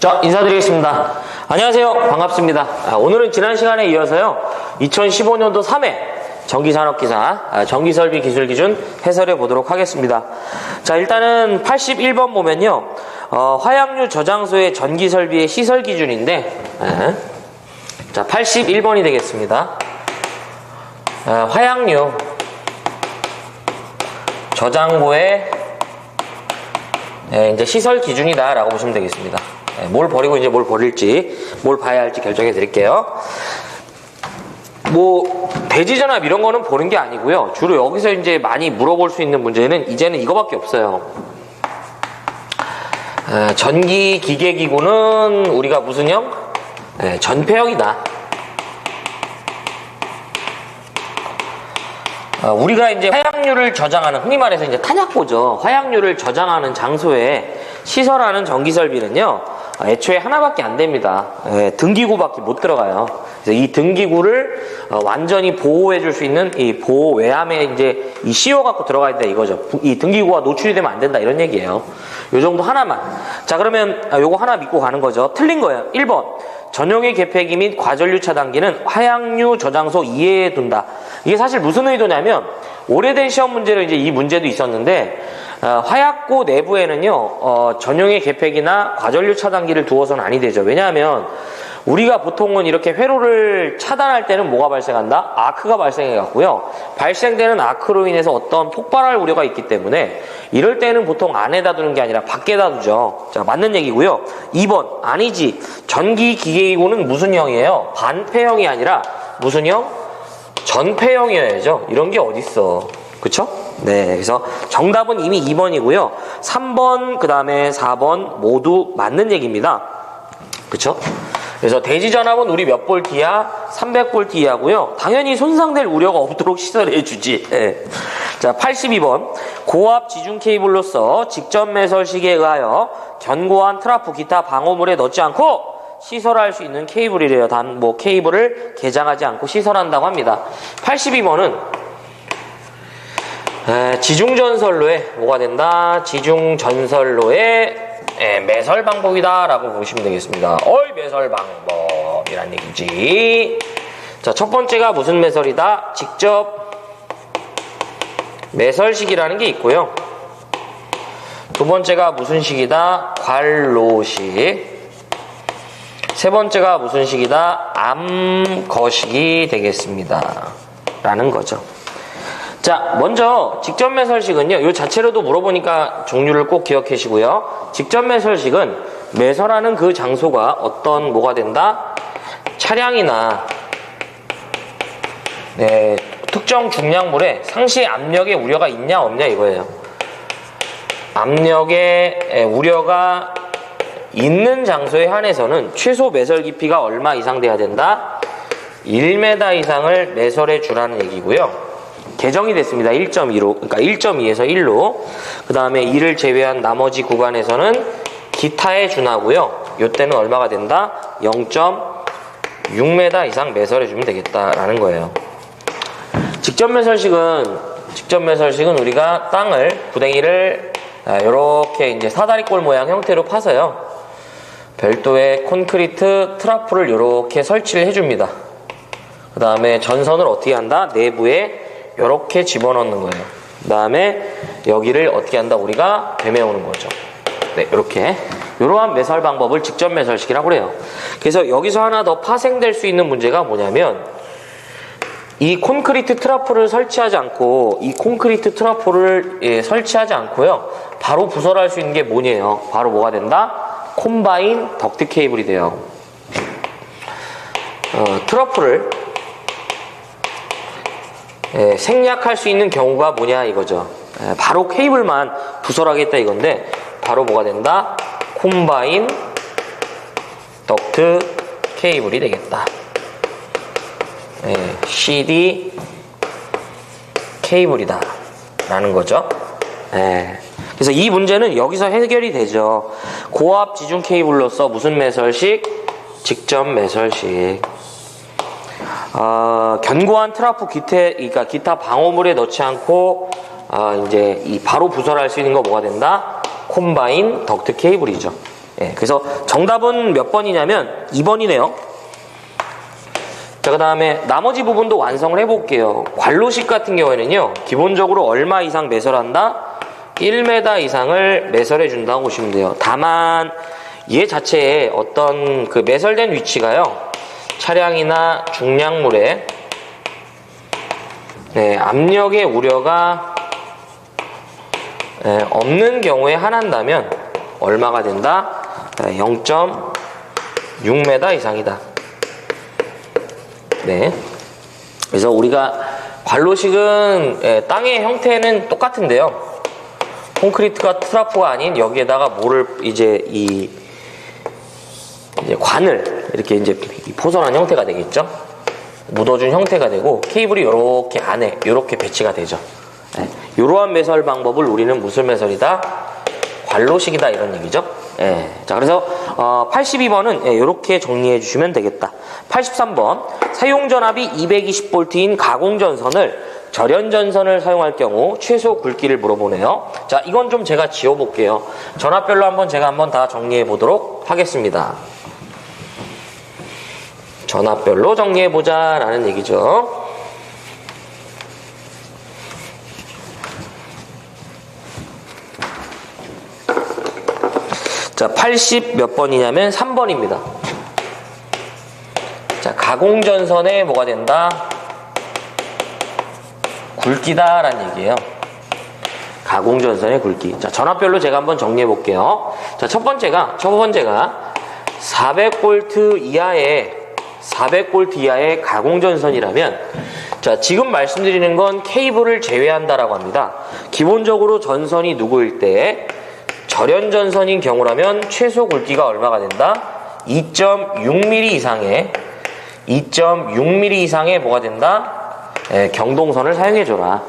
자, 인사드리겠습니다. 안녕하세요. 반갑습니다. 오늘은 지난 시간에 이어서요, 2015년도 3회 전기산업기사, 전기설비 기술기준 해설해 보도록 하겠습니다. 자, 일단은 81번 보면요, 화약류 저장소의 전기설비의 시설기준인데, 자, 81번이 되겠습니다. 화약류 저장고의 이제 시설 기준이다라고 보시면 되겠습니다. 뭘 버리고 이제 뭘 버릴지, 뭘 봐야 할지 결정해 드릴게요. 뭐 대지전압 이런 거는 보는 게 아니고요. 주로 여기서 이제 많이 물어볼 수 있는 문제는 이제는 이거밖에 없어요. 전기 기계기구는 우리가 무슨 형? 전폐형이다. 우리가 이제 화약류를 저장하는, 흔히 말해서 이제 탄약고죠. 화약류를 저장하는 장소에 시설하는 전기설비는요, 애초에 하나밖에 안 됩니다. 등기구밖에 못 들어가요. 그래서 이 등기구를 완전히 보호해 줄 수 있는 이 보호 외함에 이제 이 씌워 갖고 들어가야 된다 이거죠. 이 등기구가 노출이 되면 안 된다 이런 얘기예요. 요 정도 하나만. 자, 그러면 요거 하나 믿고 가는 거죠. 틀린 거예요. 1번. 전용의 개폐기 및 과전류 차단기는 화약류 저장소 이외에 둔다. 이게 사실 무슨 의도냐면, 오래된 시험 문제로 이제 이 문제도 있었는데, 화약고 내부에는요, 전용의 개폐기나 과전류 차단기를 두어서는 아니 되죠. 왜냐하면, 우리가 보통은 이렇게 회로를 차단할 때는 뭐가 발생한다? 아크가 발생해 갖고요. 발생되는 아크로 인해서 어떤 폭발할 우려가 있기 때문에 이럴 때는 보통 안에다 두는 게 아니라 밖에다 두죠. 자, 맞는 얘기고요. 2번, 아니지. 전기 기계기구는 무슨 형이에요? 반폐형이 아니라 무슨 형? 전폐형이어야죠. 이런 게 어딨어. 그쵸? 네, 그래서 정답은 이미 2번이고요. 3번, 그 다음에 4번 모두 맞는 얘기입니다. 그쵸? 그래서 대지전압은 우리 몇 볼트야? 300볼트 이하고요. 당연히 손상될 우려가 없도록 시설해주지. 네. 자, 82번. 고압 지중 케이블로서 직접 매설 시기에 의하여 견고한 트라프 기타 방호물에 넣지 않고 시설할 수 있는 케이블이래요. 단 뭐 케이블을 개장하지 않고 시설한다고 합니다. 82번은 지중전선로에 뭐가 된다? 지중전선로에 매설 방법이다 라고 보시면 되겠습니다. 매설 방법이란 얘기지. 자, 첫 번째가 무슨 매설이다? 직접 매설식이라는 게 있고요. 두 번째가 무슨 식이다? 관로식. 세 번째가 무슨 식이다? 암거식이 되겠습니다 라는 거죠. 자, 먼저 직접 매설식은요, 이 자체로도 물어보니까 종류를 꼭 기억하시고요. 직접 매설식은 매설하는 그 장소가 어떤 뭐가 된다? 차량이나 특정 중량물에 상시 압력의 우려가 있냐 없냐 이거예요. 압력의 우려가 있는 장소에 한해서는 최소 매설 깊이가 얼마 이상 돼야 된다? 1m 이상을 매설해 주라는 얘기고요. 개정이 됐습니다. 1.2로, 그러니까 1.2에서 1로. 그 다음에 2를 제외한 나머지 구간에서는 기타에 준하고요. 요때는 얼마가 된다? 0.6m 이상 매설해주면 되겠다라는 거예요. 직접 매설식은 우리가 땅을, 구덩이를 이렇게 이제 사다리꼴 모양 형태로 파서요. 별도의 콘크리트 트라프를 이렇게 설치를 해줍니다. 그 다음에 전선을 어떻게 한다? 내부에 이렇게 집어넣는 거예요. 그 다음에 여기를 어떻게 한다? 우리가 되메우는 거죠. 네, 이렇게. 이러한 매설 방법을 직접 매설식이라고 그래요. 그래서 여기서 하나 더 파생될 수 있는 문제가 뭐냐면, 이 콘크리트 트라프를 설치하지 않고, 설치하지 않고요, 바로 부설할 수 있는 게 뭐냐요? 바로 뭐가 된다? 콤바인 덕트 케이블이 돼요. 트러플을 생략할 수 있는 경우가 뭐냐 이거죠. 바로 케이블만 부설하겠다 이건데, 바로 뭐가 된다? 콤바인 덕트 케이블이 되겠다. CD 케이블이다 라는 거죠. 그래서 이 문제는 여기서 해결이 되죠. 고압 지중 케이블로서 무슨 매설식? 직접 매설식. 견고한 트라프 그러니까 기타 방호물에 넣지 않고 이제 이 바로 부설할 수 있는 거 뭐가 된다? 콤바인 덕트 케이블이죠. 예, 그래서 정답은 몇 번이냐면 2번이네요. 자, 그 다음에 나머지 부분도 완성을 해볼게요. 관로식 같은 경우에는요, 기본적으로 얼마 이상 매설한다? 1m 이상을 매설해 준다고 보시면 돼요. 다만 얘 자체에 어떤 그 매설된 위치가요, 차량이나 중량물에 압력의 우려가 없는 경우에 한한다면 얼마가 된다? 0.6m 이상이다. 네. 그래서 우리가 관로식은 땅의 형태는 똑같은데요. 콘크리트가 트라프가 아닌 여기에다가 뭐를 이제 관을 이렇게 이제 포선한 형태가 되겠죠. 묻어준 형태가 되고 케이블이 이렇게 안에 이렇게 배치가 되죠. 네. 이러한 매설 방법을 우리는 무슨 매설이다? 관로식이다, 이런 얘기죠. 네. 자, 그래서 82번은 이렇게 정리해 주시면 되겠다. 83번, 사용 전압이 220V인 가공전선을 절연전선을 사용할 경우 최소 굵기를 물어보네요. 자, 이건 좀 제가 지워볼게요. 전압별로 제가 한번 다 정리해 보도록 하겠습니다. 전압별로 정리해보자 라는 얘기죠. 자, 80 몇 번이냐면 3번입니다. 자, 가공전선에 뭐가 된다? 굵기다 라는 얘기예요. 가공전선의 굵기. 자, 전압별로 제가 한번 정리해 볼게요. 자, 첫 번째가 400V 이하의 가공전선이라면, 자, 지금 말씀드리는 건 케이블을 제외한다라고 합니다. 기본적으로 전선이 누구일 때, 절연전선인 경우라면 최소 굵기가 얼마가 된다? 2.6mm 이상의 뭐가 된다? 경동선을 사용해줘라.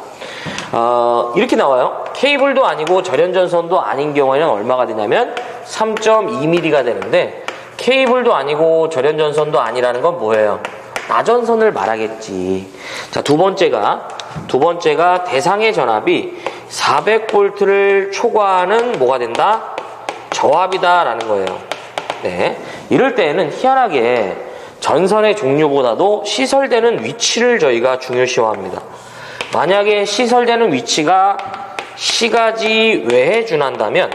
이렇게 나와요. 케이블도 아니고 절연전선도 아닌 경우에는 얼마가 되냐면 3.2mm가 되는데, 케이블도 아니고 절연전선도 아니라는 건 뭐예요? 나전선을 말하겠지. 자, 두 번째가 대상의 전압이 400V를 초과하는 뭐가 된다? 저압이다라는 거예요. 네. 이럴 때에는 희한하게 전선의 종류보다도 시설되는 위치를 저희가 중요시화합니다. 만약에 시설되는 위치가 시가지 외에 준한다면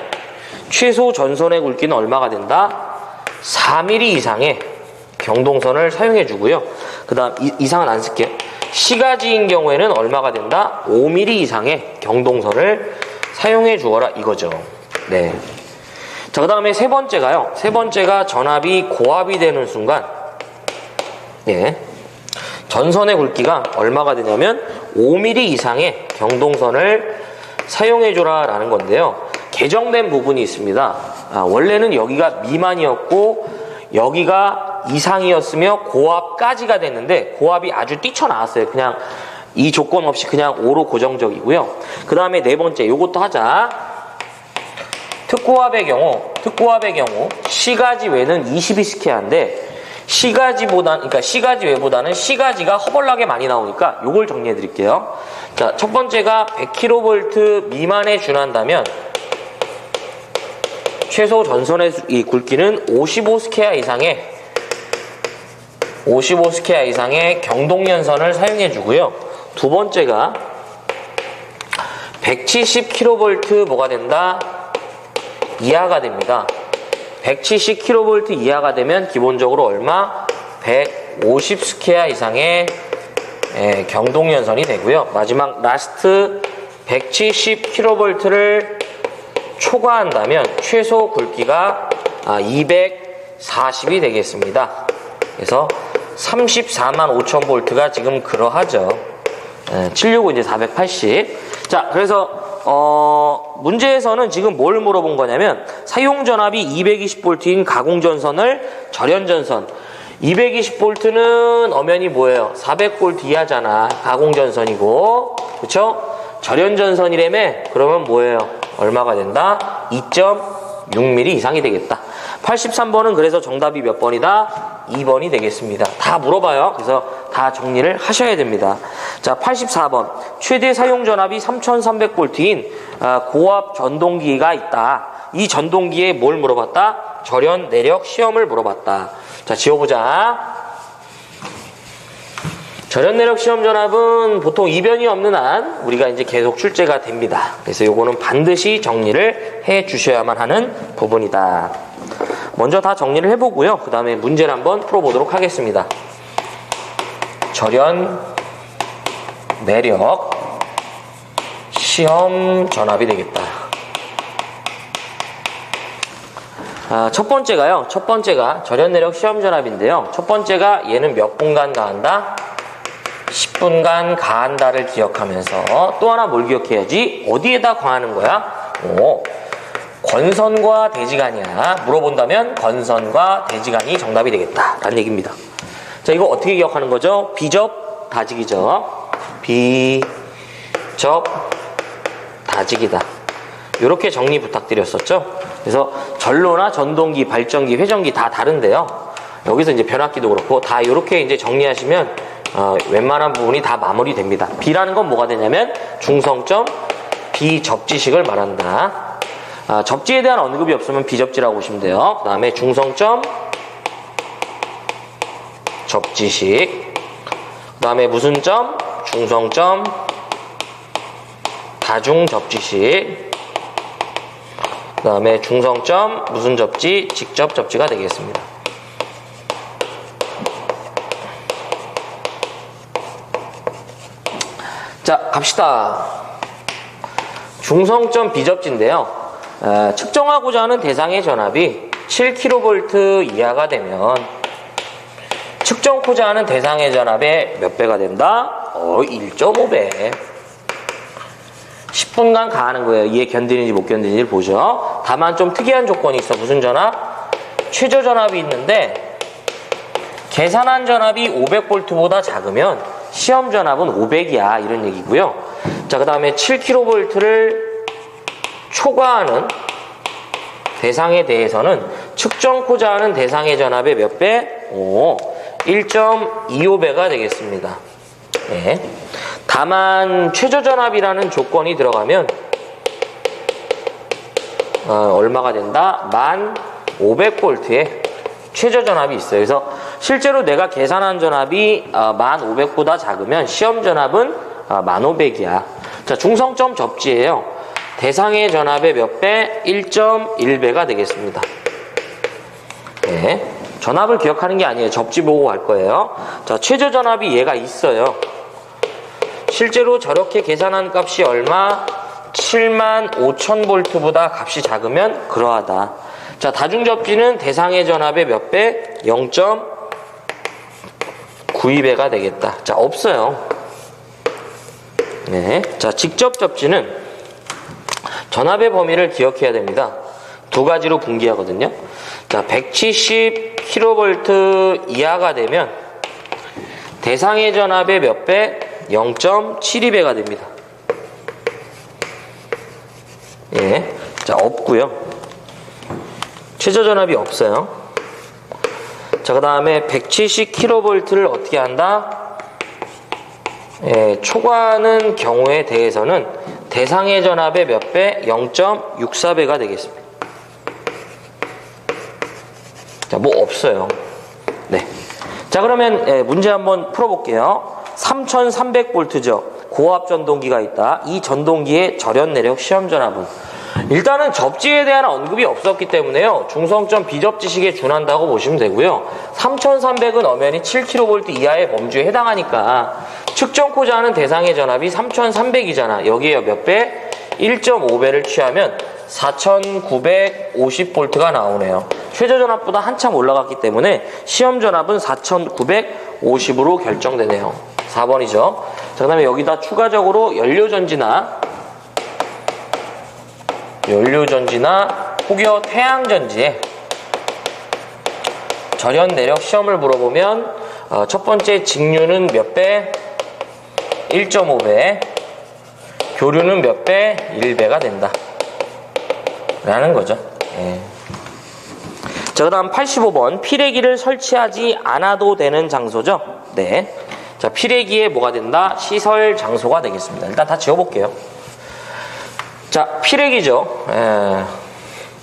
최소 전선의 굵기는 얼마가 된다? 4mm 이상의 경동선을 사용해 주고요. 그 다음 이상은 안 쓸게요. 시가지인 경우에는 얼마가 된다? 5mm 이상의 경동선을 사용해 주어라, 이거죠. 네. 자, 그 다음에 세 번째가 전압이 고압이 되는 순간, 전선의 굵기가 얼마가 되냐면 5mm 이상의 경동선을 사용해 줘라 라는 건데요. 개정된 부분이 있습니다. 원래는 여기가 미만이었고 여기가 이상이었으며 고압까지가 됐는데, 고압이 아주 뛰쳐나왔어요. 그냥 이 조건 없이 그냥 5로 고정적이고요. 그 다음에 네 번째, 요것도 하자. 특고압의 경우 시가지 외는 22스퀘어인데, 시가지 외보다는 시가지가 허벌나게 많이 나오니까 요걸 정리해 드릴게요. 자, 첫 번째가 100kV 미만에 준한다면 최소 전선의 이 굵기는 55스퀘어 이상의 경동연선을 사용해 주고요. 두 번째가 170kV 뭐가 된다? 이하가 됩니다. 170kV 이하가 되면 기본적으로 얼마? 150스퀘어 이상의 경동연선이 되고요. 마지막 라스트 170kV를 초과한다면 최소 굵기가 240이 되겠습니다. 그래서 345,000V가 지금 그러하죠. 765 이제 480. 자, 그래서 문제에서는 지금 뭘 물어본 거냐면, 사용 전압이 220V인 가공전선을 절연전선, 220V는 엄연히 뭐예요? 400V 이하잖아. 가공전선이고, 그쵸? 절연전선이라며? 그러면 뭐예요? 얼마가 된다? 2.6mm 이상이 되겠다. 83번은 그래서 정답이 몇 번이다? 2번이 되겠습니다. 다 물어봐요. 그래서 다 정리를 하셔야 됩니다. 자, 84번. 최대 사용 전압이 3300V인 고압 전동기가 있다. 이 전동기에 뭘 물어봤다? 절연 내력 시험을 물어봤다. 자, 지워보자. 절연 내력 시험 전압은 보통 이변이 없는 한 우리가 이제 계속 출제가 됩니다. 그래서 요거는 반드시 정리를 해 주셔야만 하는 부분이다. 먼저 다 정리를 해보고요. 그 다음에 문제를 한번 풀어보도록 하겠습니다. 절연 내력 시험 전압이 되겠다. 첫 번째가 절연 내력 시험 전압인데요. 첫 번째가 얘는 몇 분간 가한다? 10분간 가한다를 기억하면서 또 하나 뭘 기억해야지? 어디에다 가하는 거야? 권선과 대지간이야. 물어본다면 권선과 대지간이 정답이 되겠다 라는 얘기입니다. 자, 이거 어떻게 기억하는 거죠? 비접 다지기죠. 비접 다지기다. 이렇게 정리 부탁드렸었죠. 그래서 전로나 전동기, 발전기, 회전기 다 다른데요. 여기서 이제 변압기도 그렇고 다 이렇게 이제 정리하시면 웬만한 부분이 다 마무리됩니다. B라는 건 뭐가 되냐면 중성점 비접지식을 말한다. 접지에 대한 언급이 없으면 비접지라고 보시면 돼요. 그 다음에 중성점 접지식, 그 다음에 무슨 점? 중성점 다중접지식, 그 다음에 중성점 무슨 접지? 직접 접지가 되겠습니다. 자, 갑시다. 중성점 비접지인데요. 측정하고자 하는 대상의 전압이 7kV 이하가 되면 측정코자 하는 대상의 전압의 몇 배가 된다? 1.5배. 10분간 가하는 거예요. 이해 견디는지 못 견디는지를 보죠. 다만 좀 특이한 조건이 있어. 무슨 전압? 최저 전압이 있는데 계산한 전압이 500V보다 작으면 시험 전압은 500이야 이런 얘기고요. 자, 그 다음에 7kV를 초과하는 대상에 대해서는 측정코자 하는 대상의 전압의 몇 배? 1.25배가 되겠습니다. 네. 다만 최저 전압이라는 조건이 들어가면 얼마가 된다? 1500V의 최저 전압이 있어요. 그래서 실제로 내가 계산한 전압이 1500보다 작으면 시험 전압은 1500이야. 자, 중성점 접지예요. 대상의 전압의 몇 배? 1.1배가 되겠습니다. 네. 전압을 기억하는 게 아니에요. 접지 보고 갈 거예요. 자, 최저 전압이 얘가 있어요. 실제로 저렇게 계산한 값이 얼마? 75,000V보다 값이 작으면 그러하다. 자, 다중접지는 대상의 전압의 몇 배? 0.92배가 되겠다. 자, 없어요. 네. 자, 직접 접지는 전압의 범위를 기억해야 됩니다. 두 가지로 분기하거든요. 자, 170kV 이하가 되면 대상의 전압의 몇 배? 0.72배가 됩니다. 예. 자, 없고요. 최저 전압이 없어요. 자, 그 다음에 170kV를 어떻게 한다? 예, 초과하는 경우에 대해서는 대상의 전압의 몇 배? 0.64배가 되겠습니다. 자, 뭐 없어요. 네. 자, 그러면 문제 한번 풀어볼게요. 3300V죠. 고압 전동기가 있다. 이 전동기의 절연 내력 시험 전압은 일단은 접지에 대한 언급이 없었기 때문에요. 중성점 비접지식에 준한다고 보시면 되고요. 3300은 엄연히 7kV 이하의 범주에 해당하니까 측정코자 하는 대상의 전압이 3300이잖아. 여기에 몇 배? 1.5배를 취하면 4950V가 나오네요. 최저 전압보다 한참 올라갔기 때문에 시험 전압은 4950으로 결정되네요. 4번이죠. 자, 그 다음에 여기다 추가적으로 연료전지나 혹여 태양전지에 절연 내력 시험을 물어보면 첫 번째 직류는 몇 배? 1.5배. 교류는 몇 배? 1배가 된다 라는 거죠. 예. 자, 그 다음 85번 피레기를 설치하지 않아도 되는 장소죠. 네. 자, 피레기에 뭐가 된다? 시설 장소가 되겠습니다. 일단 다 지워볼게요. 자, 피레기죠.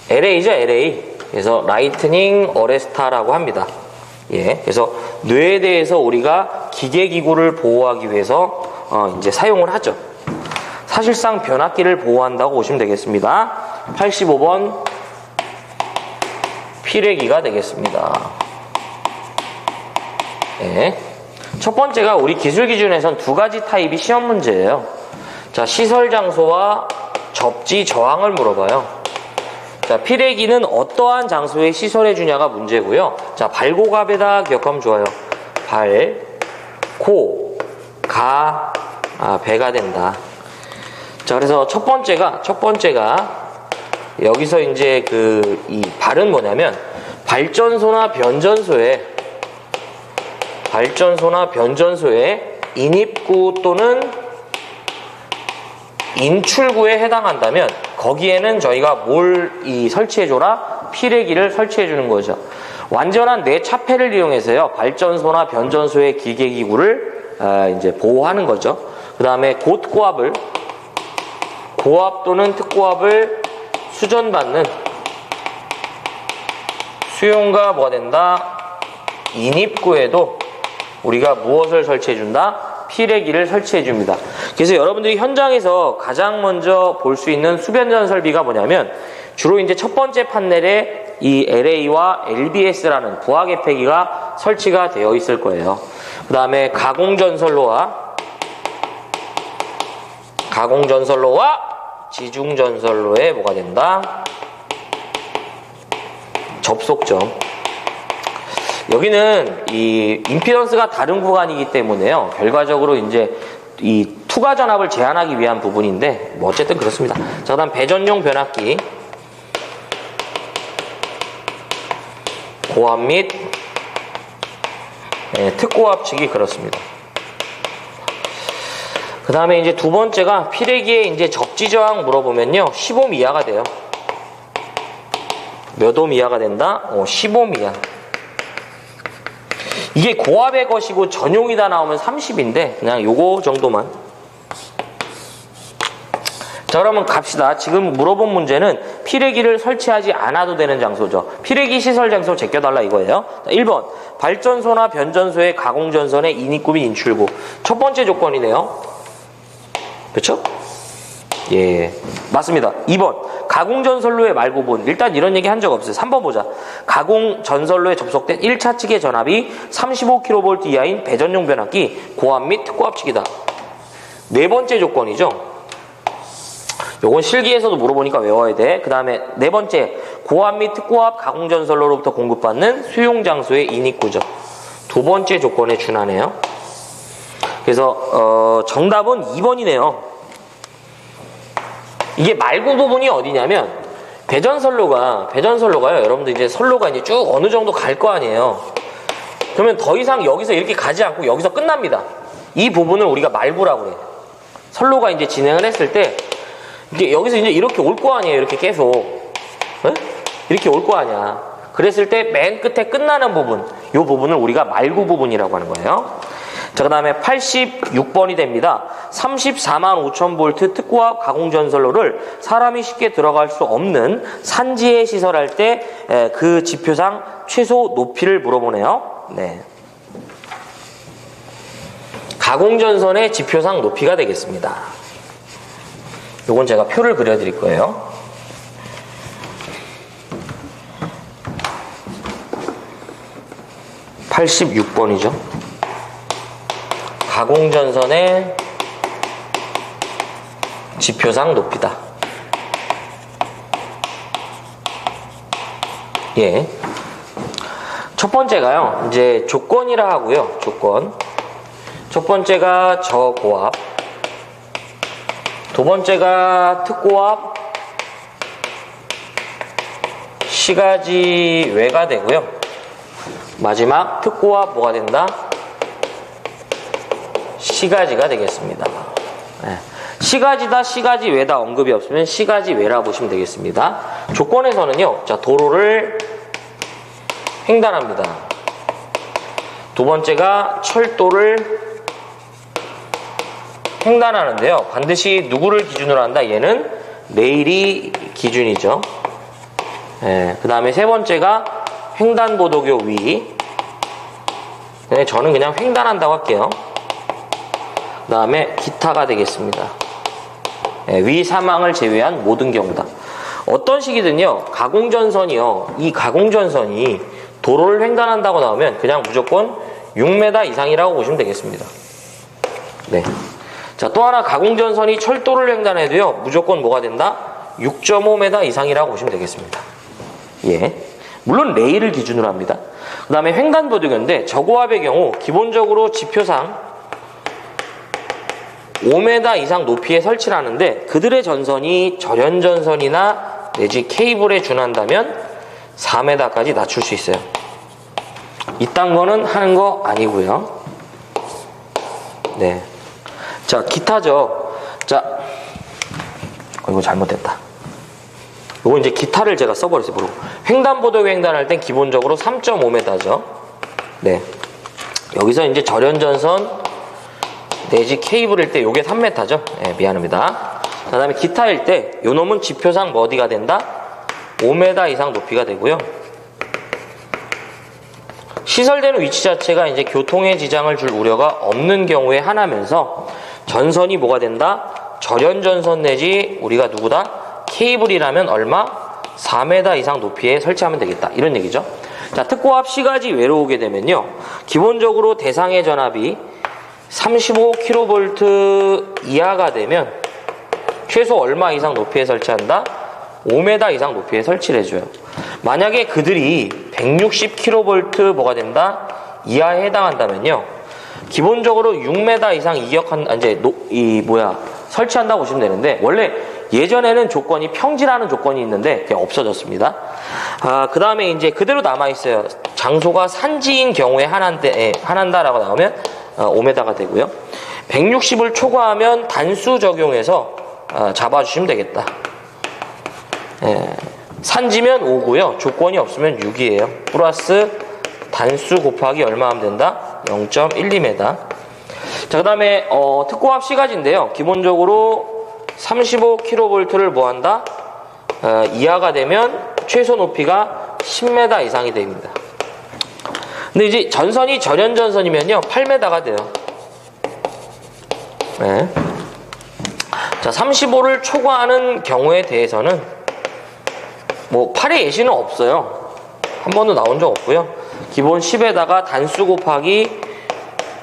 LA죠, LA. 그래서 라이트닝 어레스타라고 합니다. 예, 그래서 뇌에 대해서 우리가 기계기구를 보호하기 위해서 이제 사용을 하죠. 사실상 변압기를 보호한다고 보시면 되겠습니다. 85번 피레기가 되겠습니다. 예. 첫 번째가 우리 기술 기준에선 두 가지 타입이 시험 문제예요. 자, 시설 장소와 접지 저항을 물어봐요. 자, 피레기는 어떠한 장소에 시설해 주냐가 문제고요. 자, 발고갑에다 기억하면 좋아요. 발, 고, 가, 배가 된다. 자, 그래서 첫 번째가 여기서 이제 이 발은 뭐냐면 발전소나 변전소에 인입구 또는 인출구에 해당한다면 거기에는 저희가 뭘 설치해줘라? 피레기를 설치해주는 거죠. 완전한 뇌차폐를 이용해서요, 발전소나 변전소의 기계기구를 이제 보호하는 거죠. 그 다음에 고압 또는 특고압을 수전받는 수용과 뭐가 된다? 인입구에도 우리가 무엇을 설치해준다? 피레기를 설치해줍니다. 그래서 여러분들이 현장에서 가장 먼저 볼 수 있는 수변전 설비가 뭐냐면 주로 이제 첫 번째 판넬에 이 LA와 LBS라는 부하개폐기가 설치가 되어 있을 거예요. 그 다음에 가공전선로와 지중전선로에 뭐가 된다? 접속점. 여기는 이 임피던스가 다른 구간이기 때문에요. 결과적으로 이제 이 투과 전압을 제한하기 위한 부분인데 뭐 어쨌든 그렇습니다. 자, 그다음 배전용 변압기, 고압 및 특고압측이 그렇습니다. 그 다음에 이제 두 번째가 피레기의 이제 접지 저항 물어보면요, 15옴 이하가 돼요. 몇 옴 이하가 된다? 15옴 이하. 이게 고압의 것이고 전용이다 나오면 30인데 그냥 요거 정도만. 자, 그러면 갑시다. 지금 물어본 문제는 피레기를 설치하지 않아도 되는 장소죠. 피레기 시설 장소 제껴달라 이거예요. 자, 1번 발전소나 변전소의 가공전선의 인입구 및 인출구. 첫 번째 조건이네요. 그렇죠? 예, 맞습니다. 2번 가공전선로의 말구분. 일단 이런 얘기 한 적 없어요. 3번 보자. 가공전선로에 접속된 1차 측의 전압이 35kV 이하인 배전용 변압기, 고압 및 특고압측이다. 네 번째 조건이죠. 요건 실기에서도 물어보니까 외워야 돼. 그 다음에 네 번째, 고압 및 특고압 가공전선로로부터 공급받는 수용장소의 인입구죠. 두 번째 조건에 준하네요. 그래서 정답은 2번이네요. 이게 말구 부분이 어디냐면 배전선로가요. 여러분들 이제 선로가 이제 쭉 어느 정도 갈 거 아니에요. 그러면 더 이상 여기서 이렇게 가지 않고 여기서 끝납니다. 이 부분을 우리가 말구라고 해요. 선로가 이제 진행을 했을 때 이게 여기서 이제 이렇게 올 거 아니에요. 이렇게 계속. 네? 이렇게 올 거 아니야. 그랬을 때 맨 끝에 끝나는 부분, 이 부분을 우리가 말구 부분이라고 하는 거예요. 자, 그 다음에 86번이 됩니다. 34만 5천 볼트 특고압 가공전선로를 사람이 쉽게 들어갈 수 없는 산지에 시설할 때 그 지표상 최소 높이를 물어보네요. 네. 가공전선의 지표상 높이가 되겠습니다. 요건 제가 표를 그려드릴 거예요. (86번이죠) 가공전선의 지표상 높이다. 예. 첫 번째가요, 이제 조건이라 하고요. 조건. 첫 번째가 저고압. 두 번째가 특고압. 시가지 외가 되고요. 마지막 특고압 뭐가 된다? 시가지가 되겠습니다. 네. 시가지다, 시가지 외다 언급이 없으면 시가지 외라 보시면 되겠습니다. 조건에서는요, 자, 도로를 횡단합니다. 두 번째가 철도를 횡단하는데요. 반드시 누구를 기준으로 한다? 얘는 레일이 기준이죠. 그 다음에 세 번째가 횡단보도교 위. 네, 저는 그냥 횡단한다고 할게요. 그 다음에 기타가 되겠습니다. 위 사망을 제외한 모든 경우다. 어떤 식이든요, 가공전선이요, 이 가공전선이 도로를 횡단한다고 나오면 그냥 무조건 6m 이상이라고 보시면 되겠습니다. 네. 자, 또 하나 가공전선이 철도를 횡단해도요, 무조건 뭐가 된다? 6.5m 이상이라고 보시면 되겠습니다. 예. 물론 레일을 기준으로 합니다. 그 다음에 횡단보도교인데 저고압의 경우 기본적으로 지표상 5m 이상 높이에 설치를 하는데 그들의 전선이 절연전선이나 내지 케이블에 준한다면 4m까지 낮출 수 있어요. 이딴 거는 하는 거 아니고요. 네. 자, 기타죠. 자, 이거 잘못됐다. 이거 이제 기타를 제가 써버렸어요. 모르고. 횡단보도 횡단할 땐 기본적으로 3.5m죠. 네. 여기서 이제 절연전선 내지 케이블일 때 요게 3m죠. 네, 미안합니다. 그 다음에 기타일 때 요 놈은 지표상 뭐 어디가 된다? 5m 이상 높이가 되고요. 시설되는 위치 자체가 이제 교통에 지장을 줄 우려가 없는 경우에 하나면서 전선이 뭐가 된다? 절연전선 내지 우리가 누구다? 케이블이라면 얼마? 4m 이상 높이에 설치하면 되겠다. 이런 얘기죠. 자, 특고압 시가지 외로 오게 되면요. 기본적으로 대상의 전압이 35kV 이하가 되면 최소 얼마 이상 높이에 설치한다? 5m 이상 높이에 설치를 해줘요. 만약에 그들이 160kV 뭐가 된다? 이하에 해당한다면요. 기본적으로 6m 이상 설치한다고 보시면 되는데, 원래 예전에는 조건이 평지라는 조건이 있는데 그게 없어졌습니다. 그 다음에 이제 그대로 남아있어요. 장소가 산지인 경우에 한한다라고 나오면 5m가 되고요. 160을 초과하면 단수 적용해서 잡아주시면 되겠다. 산지면 5고요. 조건이 없으면 6이에요. 플러스 단수 곱하기 얼마 하면 된다? 0.12m. 자, 그 다음에 특고압 시가지인데요. 기본적으로 35kV를 뭐한다? 이하가 되면 최소 높이가 10m 이상이 됩니다. 근데 이제 전선이 절연전선이면요 8m가 돼요. 네. 자, 35를 초과하는 경우에 대해서는 뭐 8의 예시는 없어요. 한 번도 나온 적 없고요. 기본 10에다가 단수 곱하기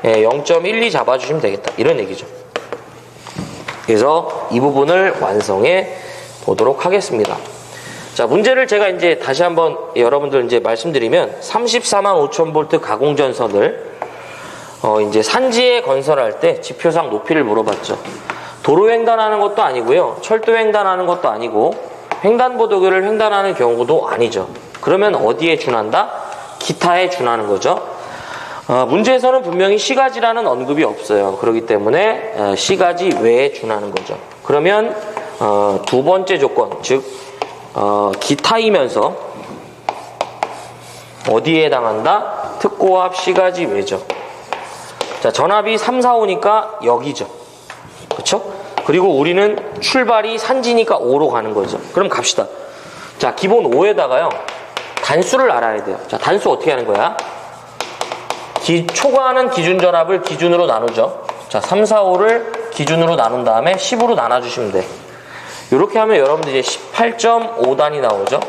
0.12 잡아주시면 되겠다. 이런 얘기죠. 그래서 이 부분을 완성해 보도록 하겠습니다. 자, 문제를 제가 이제 다시 한번 여러분들 이제 말씀드리면 34만 5천 V 가공전선을 이제 산지에 건설할 때 지표상 높이를 물어봤죠. 도로 횡단하는 것도 아니고요. 철도 횡단하는 것도 아니고 횡단보도교를 횡단하는 경우도 아니죠. 그러면 어디에 준한다? 기타에 준하는 거죠. 문제에서는 분명히 시가지라는 언급이 없어요. 그렇기 때문에 시가지 외에 준하는 거죠. 그러면 두 번째 조건, 즉 기타이면서 어디에 해당한다? 특고압 시가지 외죠. 자, 전압이 3, 4, 5니까 여기죠. 그쵸? 그리고 우리는 출발이 산지니까 5로 가는 거죠. 그럼 갑시다. 자, 기본 5에다가요 단수를 알아야 돼요. 자, 단수 어떻게 하는 거야? 초과하는 기준 전압을 기준으로 나누죠. 자, 3, 4, 5를 기준으로 나눈 다음에 10으로 나눠주시면 돼. 이렇게 하면 여러분들 이제 18.5단이 나오죠.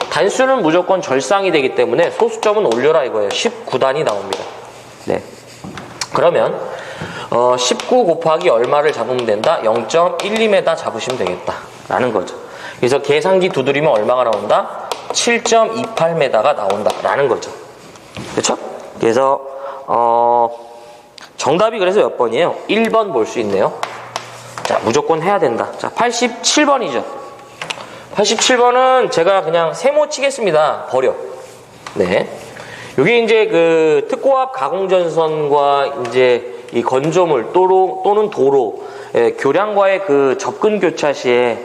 단수는 무조건 절상이 되기 때문에 소수점은 올려라 이거예요. 19단이 나옵니다. 네. 그러면 19 곱하기 얼마를 잡으면 된다? 0.12m 잡으시면 되겠다 라는 거죠. 그래서 계산기 두드리면 얼마가 나온다? 7.28m가 나온다 라는 거죠. 그렇죠? 그래서 정답이 그래서 몇 번이에요? 1번 볼 수 있네요. 자, 무조건 해야 된다. 자, 87번이죠. 87번은 제가 그냥 세모 치겠습니다. 버려. 네. 여기 이제 그 특고압 가공전선과 이제 이 건조물 또는 도로 교량과의 그 접근 교차 시에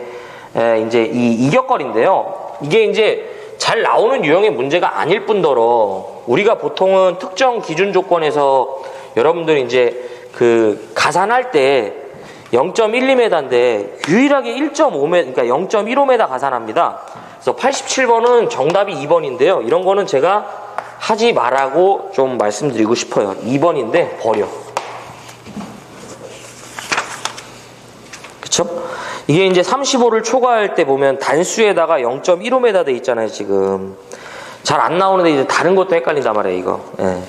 이제 이 이격거리인데요. 이게 이제 잘 나오는 유형의 문제가 아닐 뿐더러 우리가 보통은 특정 기준 조건에서 여러분들 이제 그 가산할 때 0.12m인데 유일하게 1.5m, 그러니까 0.15m 가산합니다. 그래서 87번은 정답이 2번인데요. 이런 거는 제가 하지 말라고 좀 말씀드리고 싶어요. 2번인데 버려. 그쵸? 이게 이제 35를 초과할 때 보면 단수에다가 0.15m 돼 있잖아요, 지금. 잘 안 나오는데 이제 다른 것도 헷갈린단 말이에요, 이거. 예.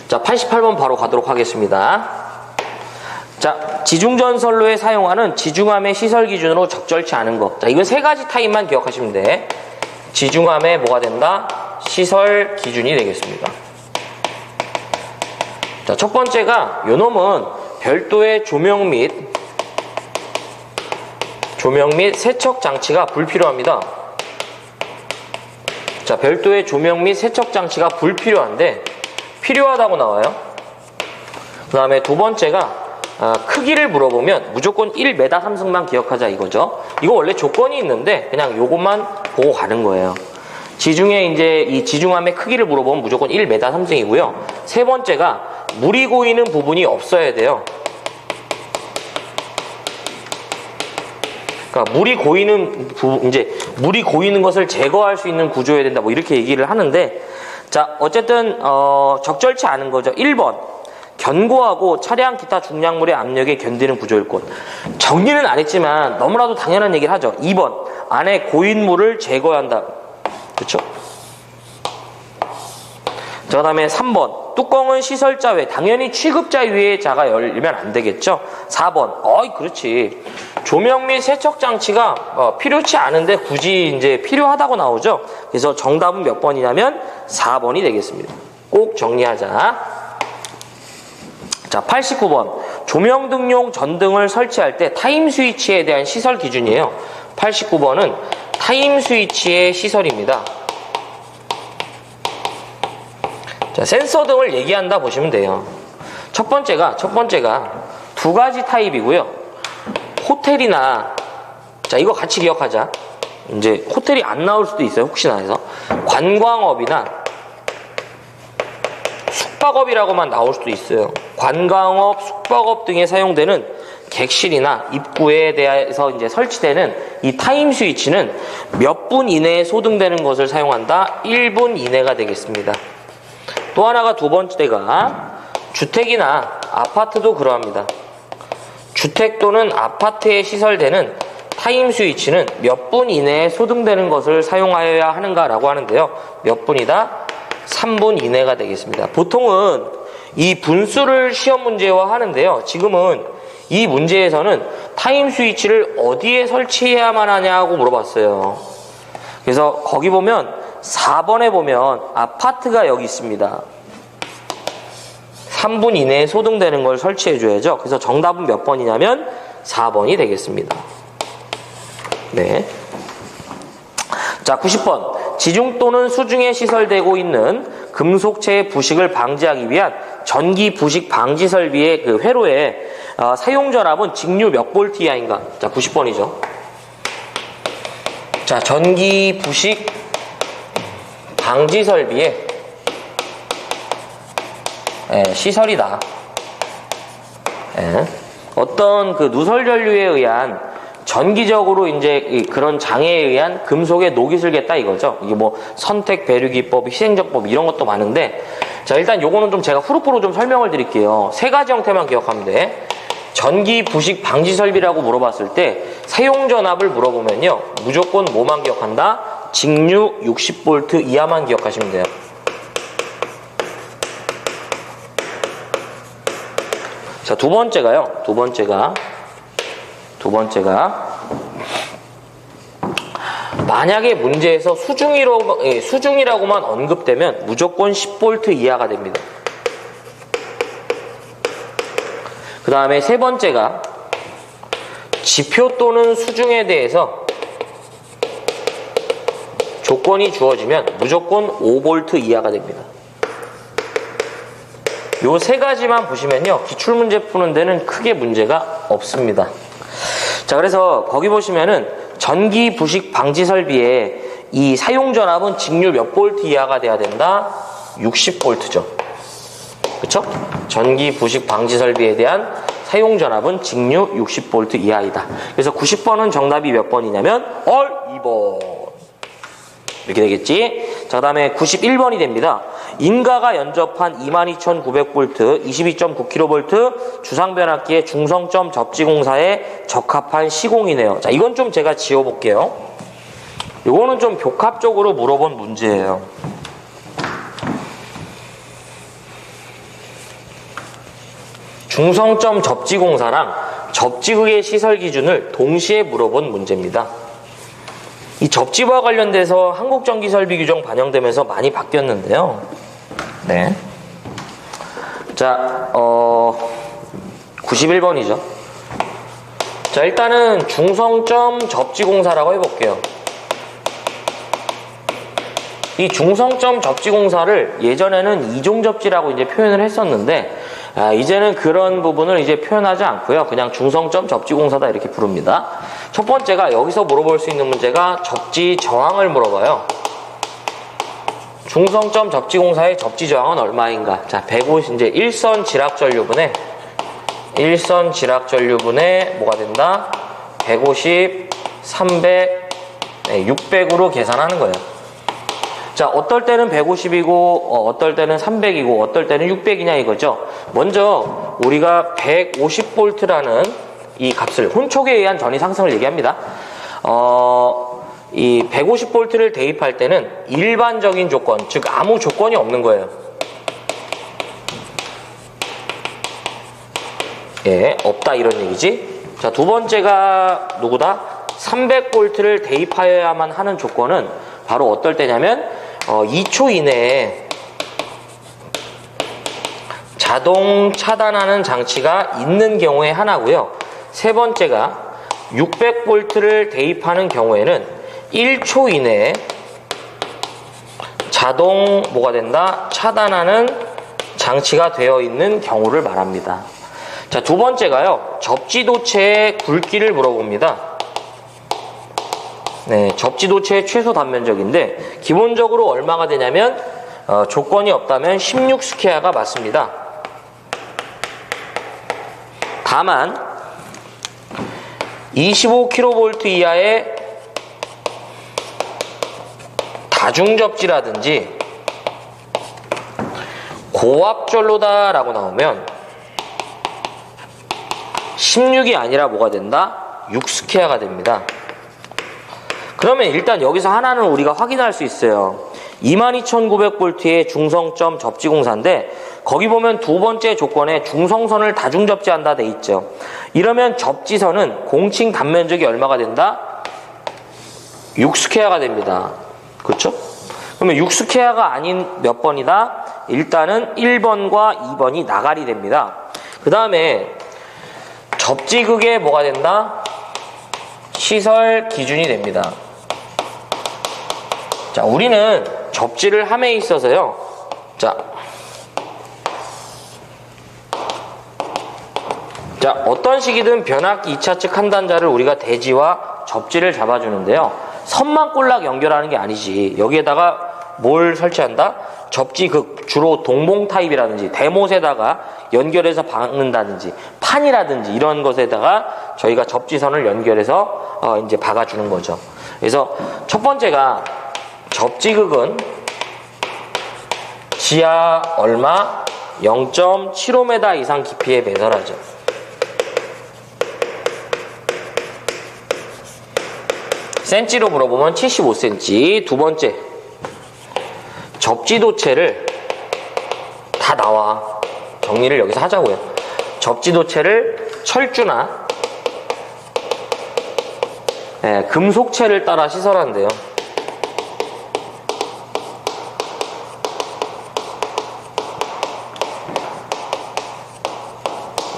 자, 88번 바로 가도록 하겠습니다. 자, 지중전선로에 사용하는 지중함의 시설 기준으로 적절치 않은 거. 자, 이건 세 가지 타입만 기억하시면 돼. 지중함에 뭐가 된다? 시설 기준이 되겠습니다. 자, 첫 번째가 요 놈은 별도의 조명 및 세척 장치가 불필요합니다. 자, 별도의 조명 및 세척 장치가 불필요한데 필요하다고 나와요. 그 다음에 두 번째가 크기를 물어보면 무조건 1m 삼승만 기억하자 이거죠. 이거 원래 조건이 있는데 그냥 요것만 보고 가는 거예요. 지중에 이제 이 지중함의 크기를 물어보면 무조건 1m 삼승이고요. 세 번째가 물이 고이는 부분이 없어야 돼요. 그러니까 물이 고이는 것을 제거할 수 있는 구조여야 된다. 뭐 이렇게 얘기를 하는데, 자, 어쨌든 적절치 않은 거죠. 1번. 견고하고 차량 기타 중량물의 압력에 견디는 구조일 것. 정리는 안 했지만 너무나도 당연한 얘기를 하죠. 2번. 안에 고인 물을 제거해야 한다. 그렇죠? 자, 그 다음에 3번. 뚜껑은 시설자 외, 당연히 취급자 위에 자가 열리면 안 되겠죠? 4번. 그렇지. 조명 및 세척 장치가 필요치 않은데 굳이 이제 필요하다고 나오죠? 그래서 정답은 몇 번이냐면 4번이 되겠습니다. 꼭 정리하자. 자, 89번. 조명 등용 전등을 설치할 때 타임 스위치에 대한 시설 기준이에요. 89번은 타임 스위치의 시설입니다. 자, 센서 등을 얘기한다 보시면 돼요. 첫 번째가 두 가지 타입이고요. 호텔이나, 자, 이거 같이 기억하자. 이제 호텔이 안 나올 수도 있어요. 혹시나 해서. 관광업이나 숙박업이라고만 나올 수도 있어요. 관광업, 숙박업 등에 사용되는 객실이나 입구에 대해서 이제 설치되는 이 타임 스위치는 몇 분 이내에 소등되는 것을 사용한다. 1분 이내가 되겠습니다. 또 하나가 두 번째가 주택이나 아파트도 그러합니다. 주택 또는 아파트에 시설되는 타임 스위치는 몇 분 이내에 소등되는 것을 사용하여야 하는가라고 하는데요. 몇 분이다? 3분 이내가 되겠습니다. 보통은 이 분수를 시험 문제화 하는데요. 지금은 이 문제에서는 타임 스위치를 어디에 설치해야만 하냐고 물어봤어요. 그래서 거기 보면 4번에 보면 아파트가 여기 있습니다. 3분 이내에 소등되는 걸 설치해 줘야죠. 그래서 정답은 몇 번이냐면 4번이 되겠습니다. 네. 자, 90번. 지중 또는 수중에 시설되고 있는 금속체의 부식을 방지하기 위한 전기 부식 방지 설비의 그 회로에 사용 전압은 직류 몇 볼트 이하인가? 자, 90번이죠. 자, 전기 부식 방지 설비의 시설이다. 어떤 그 누설 전류에 의한 전기적으로 이제 그런 장애에 의한 금속의 녹이 슬겠다 이거죠. 이게 뭐 선택 배류기법, 희생적법 이런 것도 많은데, 자, 일단 요거는 좀 제가 후루프로 좀 설명을 드릴게요. 세 가지 형태만 기억하면 돼. 전기 부식 방지 설비라고 물어봤을 때 사용 전압을 물어보면요, 무조건 뭐만 기억한다? 직류 60V 이하만 기억하시면 돼요. 자, 두 번째가 만약에 문제에서 수중이라고만 언급되면 무조건 10V 이하가 됩니다. 그 다음에 세 번째가 지표 또는 수중에 대해서 조건이 주어지면 무조건 5V 이하가 됩니다. 요 세 가지만 보시면요, 기출문제 푸는 데는 크게 문제가 없습니다. 자, 그래서 거기 보시면은 전기 부식 방지 설비에 이 사용 전압은 직류 몇 볼트 이하가 돼야 된다? 60V죠. 그쵸? 전기 부식 방지 설비에 대한 사용 전압은 직류 60V 이하이다. 그래서 90번은 정답이 몇 번이냐면 2번. 이렇게 되겠지. 자, 그 다음에 91번이 됩니다. 인가가 연접한 22,900V, 22.9kV 주상변압기의 중성점 접지공사에 적합한 시공이네요. 자, 이건 좀 제가 지워볼게요. 이거는 좀 복합적으로 물어본 문제예요. 중성점 접지공사랑 접지극의 시설 기준을 동시에 물어본 문제입니다. 이 접지와 관련돼서 한국전기설비규정 반영되면서 많이 바뀌었는데요. 네. 자, 91번이죠. 자, 일단은 중성점 접지공사라고 해볼게요. 이 중성점 접지공사를 예전에는 이종접지라고 이제 표현을 했었는데, 이제는 그런 부분을 이제 표현하지 않고요. 그냥 중성점 접지공사다 이렇게 부릅니다. 첫 번째가 여기서 물어볼 수 있는 문제가 접지 저항을 물어봐요. 중성점 접지공사의 접지 저항은 얼마인가? 자, 150 이제 일선 지락 전류분에 뭐가 된다? 150, 300, 600으로 계산하는 거예요. 자, 어떨 때는 150이고 어떨 때는 300이고 어떨 때는 600이냐 이거죠. 먼저 우리가 150V라는 이 값을 혼촉에 의한 전위 상승을 얘기합니다. 이 150V를 대입할 때는 일반적인 조건, 즉 아무 조건이 없는 거예요. 예, 없다 이런 얘기지. 자, 두 번째가 누구다? 300V를 대입하여야만 하는 조건은 바로 어떨 때냐면 2초 이내에 자동 차단하는 장치가 있는 경우에 하나고요. 세 번째가 600V를 대입하는 경우에는 1초 이내에 자동 뭐가 된다? 차단하는 장치가 되어 있는 경우를 말합니다. 자, 두 번째가요. 접지도체의 굵기를 물어봅니다. 네, 접지도체의 최소 단면적인데 기본적으로 얼마가 되냐면 조건이 없다면 16스퀘어가 맞습니다. 다만 25kV 이하의 다중접지라든지 고압전로다 라고 나오면 16이 아니라 뭐가 된다? 6스퀘어가 됩니다. 그러면 일단 여기서 하나는 우리가 확인할 수 있어요. 22,900V의 중성점 접지공사인데 거기 보면 두 번째 조건에 중성선을 다중접지한다 돼 있죠. 이러면 접지선은 공칭 단면적이 얼마가 된다? 6스퀘어가 됩니다. 그렇죠? 그러면 6스퀘어가 아닌 몇 번이다? 일단은 1번과 2번이 나가리 됩니다. 그 다음에 접지극에 뭐가 된다? 시설 기준이 됩니다. 자, 우리는 접지를 함에 있어서요. 자, 어떤 식이든 변압기 2차 측 한단자를 우리가 대지와 접지를 잡아주는데요. 선만 꼴락 연결하는 게 아니지. 여기에다가 뭘 설치한다? 접지극, 주로 동봉 타입이라든지 대못에다가 연결해서 박는다든지 판이라든지 이런 것에다가 저희가 접지선을 연결해서 이제 박아주는 거죠. 그래서 첫 번째가 접지극은 지하 얼마? 0.75m 이상 깊이에 배설하죠. 센치로 물어보면 75cm. 두 번째, 접지도체를 다 나와. 정리를 여기서 하자고요. 접지도체를 철주나 금속체를 따라 시설한대요.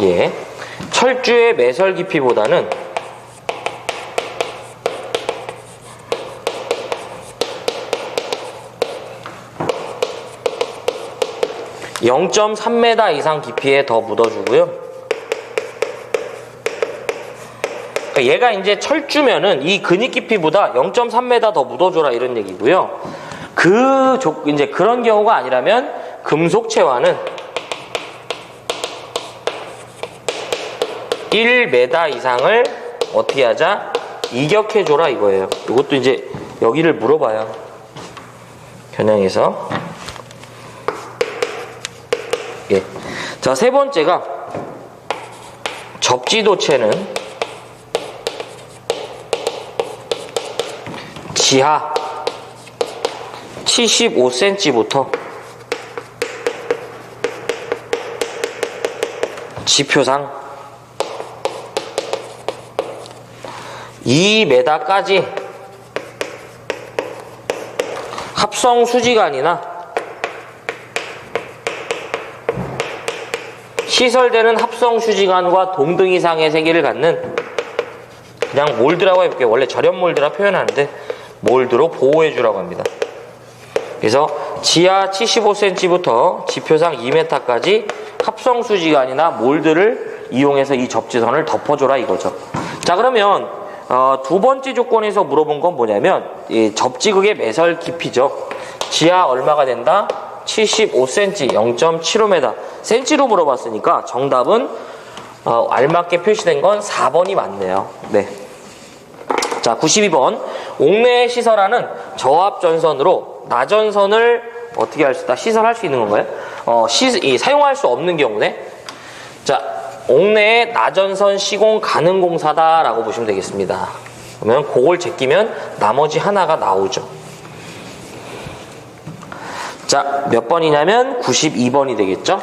예, 철주의 매설 깊이보다는 0.3m 이상 깊이에 더 묻어주고요. 그러니까 얘가 이제 철주면은 이 근입 깊이보다 0.3m 더 묻어줘라 이런 얘기고요. 이제 그런 경우가 아니라면 금속체와는 1m 이상을 어떻게 하자? 이격해줘라 이거예요. 이것도 이제 여기를 물어봐요. 겨냥해서. 예. 자, 세 번째가 접지도체는 지하 75cm부터 지표상 2m까지 합성 수지관이나 시설되는 합성 수지관과 동등 이상의 세기를 갖는, 그냥 몰드라고 해볼게요. 원래 절연 몰드라 표현하는데 몰드로 보호해주라고 합니다. 그래서 지하 75cm부터 지표상 2m까지 합성 수지관이나 몰드를 이용해서 이 접지선을 덮어줘라 이거죠. 자, 그러면 두 번째 조건에서 물어본 건 뭐냐면 이 접지극의 매설 깊이죠. 지하 얼마가 된다? 75cm, 0.75m. 센치로 물어봤으니까 정답은 알맞게 표시된 건 4번이 맞네요. 네. 자, 92번. 옥내에 시설하는 저압전선으로 나전선을 어떻게 할 수 있다? 시설할 수 있는 건가요? 사용할 수 없는 경우네. 자, 옥내에 나전선 시공 가능 공사다라고 보시면 되겠습니다. 그러면 그걸 제끼면 나머지 하나가 나오죠. 자, 몇 번이냐면 92번이 되겠죠.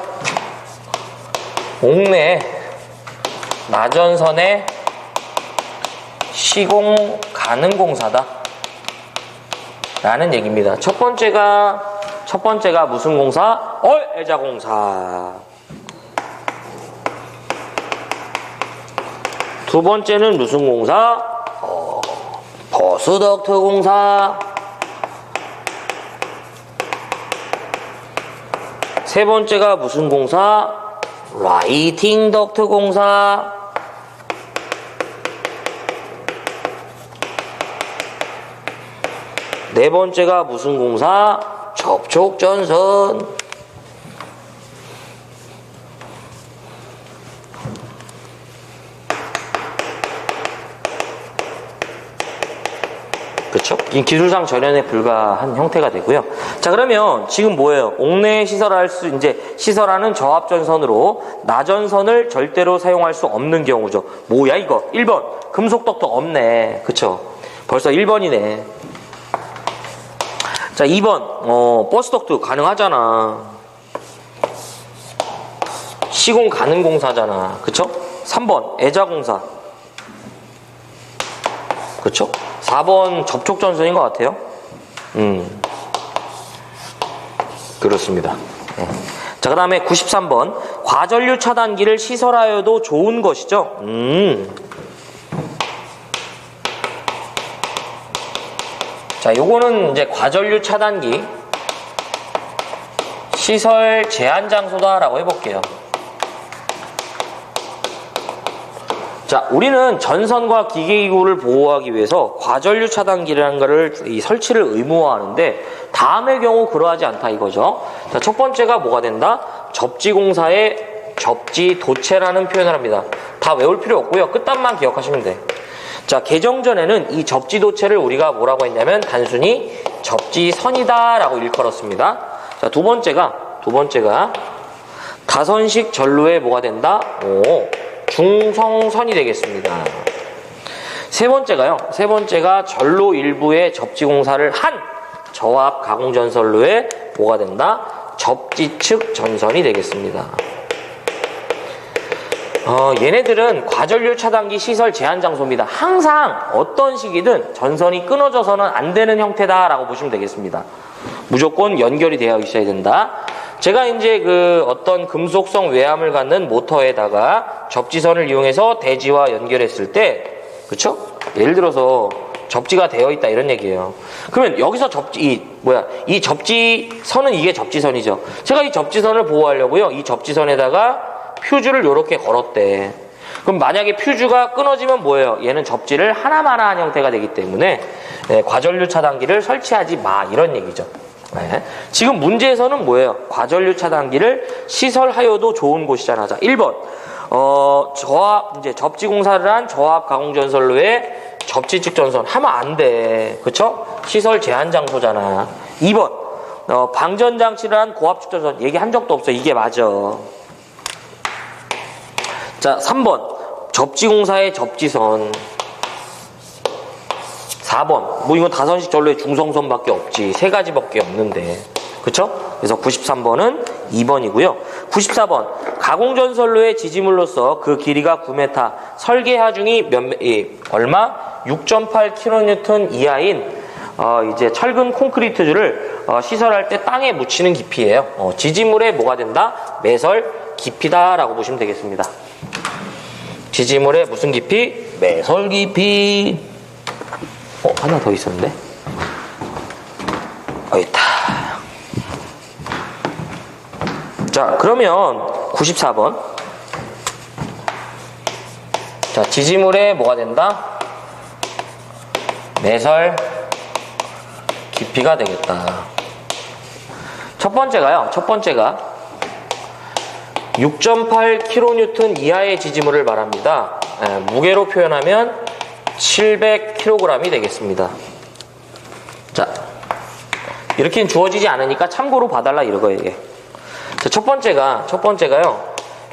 옥내에 나전선의 시공 가능 공사다 라는 얘기입니다. 첫 번째가 무슨 공사? 애자 공사. 두 번째는 무슨 공사? 버스덕트 공사. 세 번째가 무슨 공사? 라이팅 덕트 공사. 네 번째가 무슨 공사? 접촉전선. 그렇죠? 이 기술상 절연에 불과한 형태가 되고요. 자, 그러면 지금 뭐예요? 옥내에 시설하는 저압전선으로 나전선을 절대로 사용할 수 없는 경우죠. 뭐야 이거? 1번 금속 덕트 없네. 그쵸? 벌써 1번이네. 자, 2번 버스 덕트 가능하잖아. 시공 가능 공사잖아. 그쵸? 3번 애자 공사. 그쵸? 4번 접촉전선인 것 같아요. 그렇습니다. 네. 자, 그 다음에 93번 과전류 차단기를 시설하여도 좋은 것이죠. 자, 요거는 이제 과전류 차단기 시설 제한 장소다라고 해볼게요. 자, 우리는 전선과 기계기구를 보호하기 위해서 과전류 차단기라는 거를 설치를 의무화하는데 다음의 경우 그러하지 않다 이거죠. 자, 첫 번째가 뭐가 된다? 접지공사의 접지도체라는 표현을 합니다. 다 외울 필요 없고요. 끝단만 기억하시면 돼. 자, 개정 전에는 이 접지도체를 우리가 뭐라고 했냐면 단순히 접지선이다라고 일컬었습니다. 자, 두 번째가 다선식 전루에 뭐가 된다? 중성선이 되겠습니다. 세 번째가 전로 일부의 접지공사를 한 저압 가공전선로에 뭐가 된다? 접지측 전선이 되겠습니다. 얘네들은 과전류 차단기 시설 제한 장소입니다. 항상 어떤 시기든 전선이 끊어져서는 안 되는 형태다라고 보시면 되겠습니다. 무조건 연결이 되어 있어야 된다. 제가 이제 어떤 금속성 외암을 갖는 모터에다가 접지선을 이용해서 대지와 연결했을 때, 그쵸? 예를 들어서 접지가 되어 있다 이런 얘기예요. 그러면 여기서 이 접지선은 이게 접지선이죠. 제가 이 접지선을 보호하려고요. 이 접지선에다가 퓨즈를 이렇게 걸었대. 그럼 만약에 퓨즈가 끊어지면 뭐예요? 얘는 접지를 하나만 한 형태가 되기 때문에 과전류 차단기를 설치하지 마 이런 얘기죠. 네. 지금 문제에서는 뭐예요? 과전류 차단기를 시설하여도 좋은 곳이잖아. 자, 1번. 접지 공사를 한 저압 가공전선로에 접지측 전선 하면 안 돼. 그쵸? 시설 제한 장소잖아. 2번. 방전장치를 한 고압축전선 얘기한 적도 없어. 이게 맞아. 자, 3번 접지공사의 접지선. 4번 뭐 이건 다선식 전로의 중성선밖에 없지. 세 가지밖에 없는데. 그쵸? 그래서 93번은 2번이고요. 94번 가공전선로의 지지물로서 그 길이가 9m, 설계 하중이 얼마? 6.8kN 이하인 이제 철근 콘크리트줄을 시설할 때 땅에 묻히는 깊이예요. 지지물에 뭐가 된다? 매설 깊이다라고 보시면 되겠습니다. 지지물에 무슨 깊이? 매설 깊이. 하나 더 있었는데? 있다. 자, 그러면 94번. 자, 지지물에 뭐가 된다? 매설 깊이가 되겠다. 첫 번째가 6.8kN 이하의 지지물을 말합니다. 무게로 표현하면 700kg이 되겠습니다. 자, 이렇게는 주어지지 않으니까 참고로 봐달라 이거예요, 이게. 자, 첫 번째가요.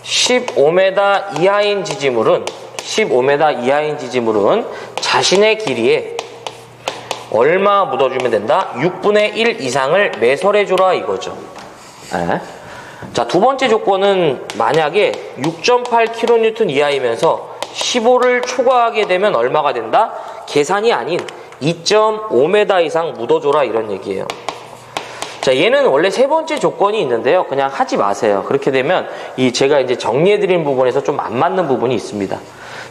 15m 이하인 지지물은 자신의 길이에 얼마 묻어주면 된다? 6분의 1 이상을 매설해줘라 이거죠. 자, 두 번째 조건은 만약에 6.8kN 이하이면서 15를 초과하게 되면 얼마가 된다? 계산이 아닌 2.5m 이상 묻어줘라 이런 얘기예요. 자, 얘는 원래 세 번째 조건이 있는데요. 그냥 하지 마세요. 그렇게 되면 제가 이제 정리해드린 부분에서 좀 안 맞는 부분이 있습니다.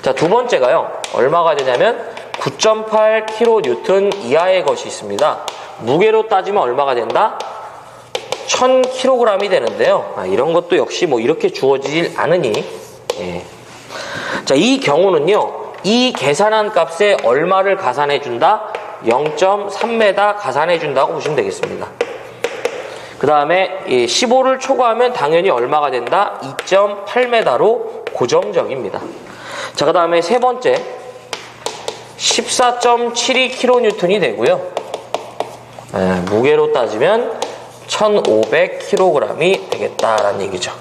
자, 두 번째가요. 얼마가 되냐면 9.8kN 이하의 것이 있습니다. 무게로 따지면 얼마가 된다? 1000kg이 되는데요. 이런 것도 역시 뭐 이렇게 주어지질 않으니. 자, 이 경우는요. 이 계산한 값에 얼마를 가산해준다? 0.3m 가산해준다고 보시면 되겠습니다. 그 다음에 15를 초과하면 당연히 얼마가 된다? 2.8m로 고정적입니다. 자, 그 다음에 세 번째 14.72kN이 되고요. 무게로 따지면 1500kg이 되겠다라는 얘기죠.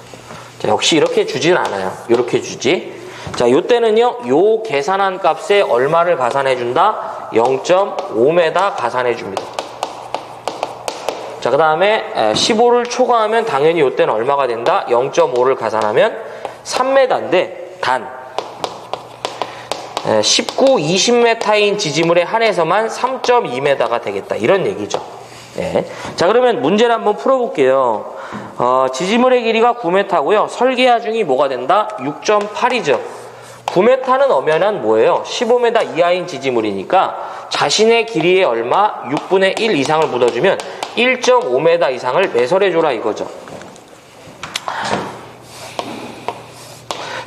자, 역시 이렇게 주진 않아요. 이렇게 주지. 자, 요때는요, 요 계산한 값에 얼마를 가산해준다? 0.5m 가산해줍니다. 자, 그 다음에 15를 초과하면 당연히 요때는 얼마가 된다? 0.5를 가산하면 3m인데 단 19, 20m인 지지물에 한해서만 3.2m가 되겠다. 이런 얘기죠. 자, 그러면 문제를 한번 풀어볼게요. 지지물의 길이가 9m고요. 설계 하중이 뭐가 된다? 6.8이죠. 9m는 엄연한 뭐예요? 15m 이하인 지지물이니까 자신의 길이에 얼마? 6분의 1 이상을 묻어주면 1.5m 이상을 매설해줘라 이거죠.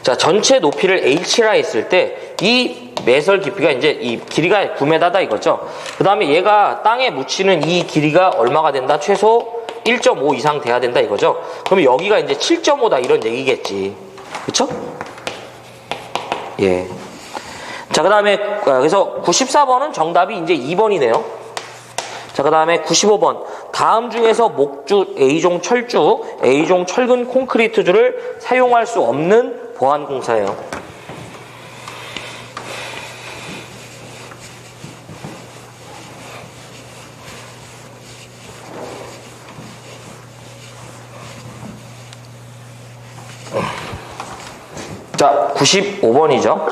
자, 전체 높이를 h라 했을 때 이 매설 깊이가 이제 이 길이가 9m다 이거죠. 그 다음에 얘가 땅에 묻히는 이 길이가 얼마가 된다? 최소 1.5 이상 돼야 된다 이거죠. 그러면 여기가 이제 7.5다 이런 얘기겠지. 그쵸? 예. 자, 그 다음에 그래서 94번은 정답이 이제 2번이네요. 자, 그 다음에 95번. 다음 중에서 목줄, A종 철쭉, A종 철근 콘크리트줄을 사용할 수 없는 보안공사예요. 자, 95번이죠.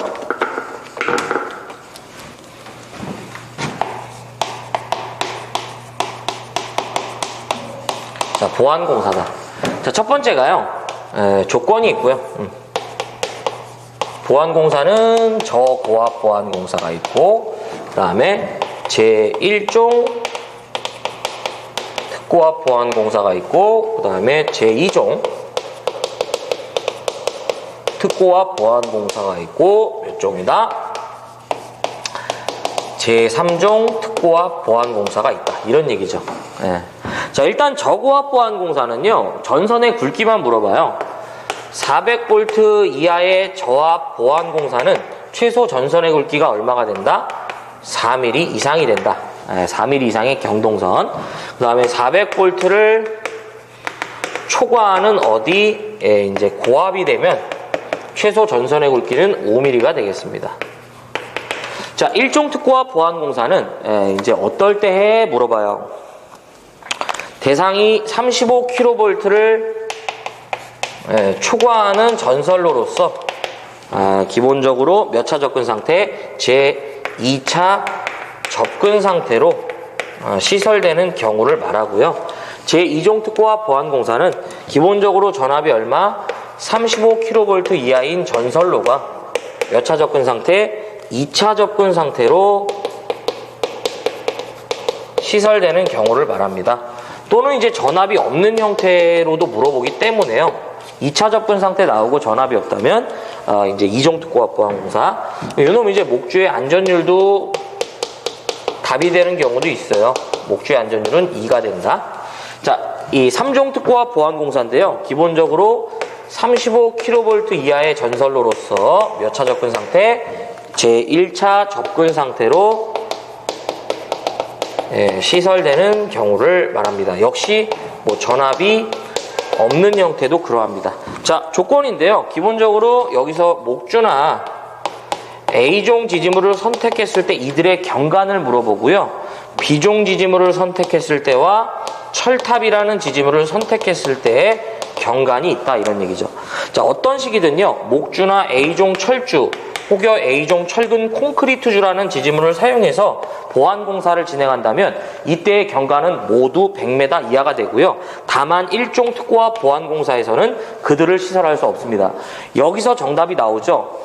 자, 보안공사다. 자, 첫 번째가요, 조건이 있고요. 보안공사는 저고압 보안공사가 있고, 그 다음에 제1종 특고압 보안공사가 있고, 그 다음에 제2종 특고압 보안공사가 있고, 몇 종이다? 제3종 특고압 보안공사가 있다. 이런 얘기죠. 자, 일단 저고압 보안공사는요, 전선의 굵기만 물어봐요. 400V 이하의 저압 보안공사는 최소 전선의 굵기가 얼마가 된다? 4mm 이상이 된다. 4mm 이상의 경동선. 그 다음에 400V를 초과하는 어디에 이제 고압이 되면 최소 전선의 굵기는 5mm가 되겠습니다. 자, 일종특고와 보안공사는 이제 어떨 때 해? 물어봐요. 대상이 35kV를 초과하는 전선로로서 기본적으로 몇 차 접근 상태? 제2차 접근 상태로 시설되는 경우를 말하고요. 제2종 특고와 보안공사는 기본적으로 전압이 얼마? 35kV 이하인 전선로가 몇 차 접근 상태? 2차 접근 상태로 시설되는 경우를 말합니다. 또는 이제 전압이 없는 형태로도 물어보기 때문에요. 2차 접근 상태 나오고 전압이 없다면 이제 2종 특고와 보안공사. 이놈 이제 목주의 안전율도 답이 되는 경우도 있어요. 목주의 안전율은 2가 된다. 자, 이 3종 특고와 보안공사인데요. 기본적으로 35kV 이하의 전선로로서 몇 차 접근 상태? 제1차 접근 상태로 시설되는 경우를 말합니다. 역시 뭐 전압이 없는 형태도 그러합니다. 자, 조건인데요. 기본적으로 여기서 목주나 A종 지지물을 선택했을 때 이들의 경관을 물어보고요. B종 지지물을 선택했을 때와 철탑이라는 지지물을 선택했을 때의 경관이 있다, 이런 얘기죠. 자, 어떤 식이든요. 목주나 A종 철주, 혹여 A종 철근 콘크리트주라는 지지물을 사용해서 보안공사를 진행한다면 이때의 경관은 모두 100m 이하가 되고요. 다만 1종 특고와 보안공사에서는 그들을 시설할 수 없습니다. 여기서 정답이 나오죠.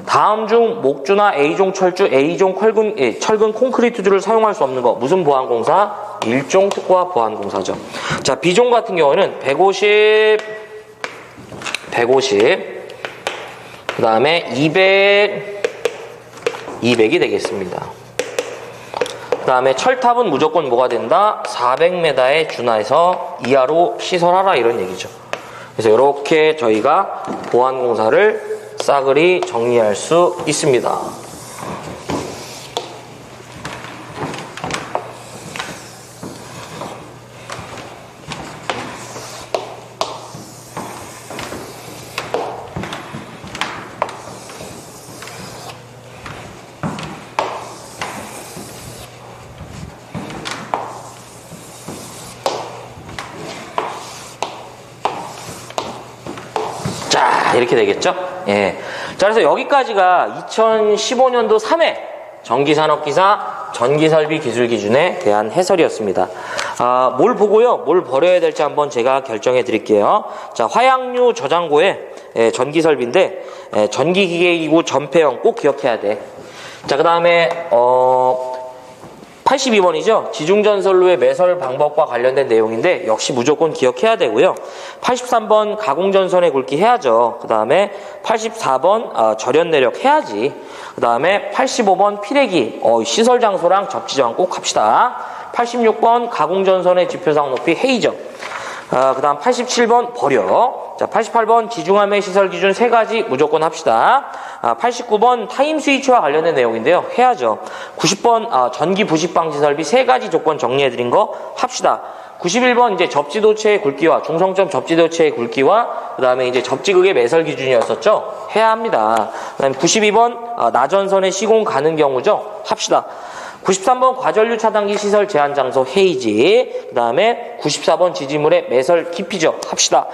다음 중 목주나 A종 철주, A종 철근 콘크리트주를 사용할 수 없는 거 무슨 보안공사? 1종 특고와 보안공사죠. 자, B종 같은 경우는 150, 그 다음에 200이 되겠습니다. 그 다음에 철탑은 무조건 뭐가 된다? 400m에 준하해서 이하로 시설하라, 이런 얘기죠. 그래서 이렇게 저희가 보안공사를 싸그리 정리할 수 있습니다. 자, 이렇게 되겠죠? 예. 자, 그래서 여기까지가 2015년도 3회 전기산업기사 전기설비 기술 기준에 대한 해설이었습니다. 뭘 보고요, 뭘 버려야 될지 한번 제가 결정해 드릴게요. 자, 화약류 저장고에 전기설비인데 전기기계기구 전폐형 꼭 기억해야 돼. 자, 그 다음에 82번이죠. 지중전선로의 매설 방법과 관련된 내용인데 역시 무조건 기억해야 되고요. 83번 가공전선의 굵기 해야죠. 그 다음에 84번 절연 내력 해야지. 그 다음에 85번 피레기 시설 장소랑 접지 저항 꼭 합시다. 86번 가공전선의 지표상 높이 해이죠. 그 다음 87번 버려. 자, 88번 지중함의 시설 기준 3가지 무조건 합시다. 89번 타임 스위치와 관련된 내용인데요. 해야죠. 90번 전기 부식 방지 설비 3가지 조건 정리해드린 거 합시다. 91번 이제 접지도체의 굵기와 중성점 접지도체의 굵기와 그 다음에 이제 접지극의 매설 기준이었었죠. 해야 합니다. 그 다음에 92번 나전선의 시공 가능 경우죠. 합시다. 93번 과전류 차단기 시설 제한 장소 해이지. 그 다음에 94번 지지물의 매설 깊이죠. 합시다.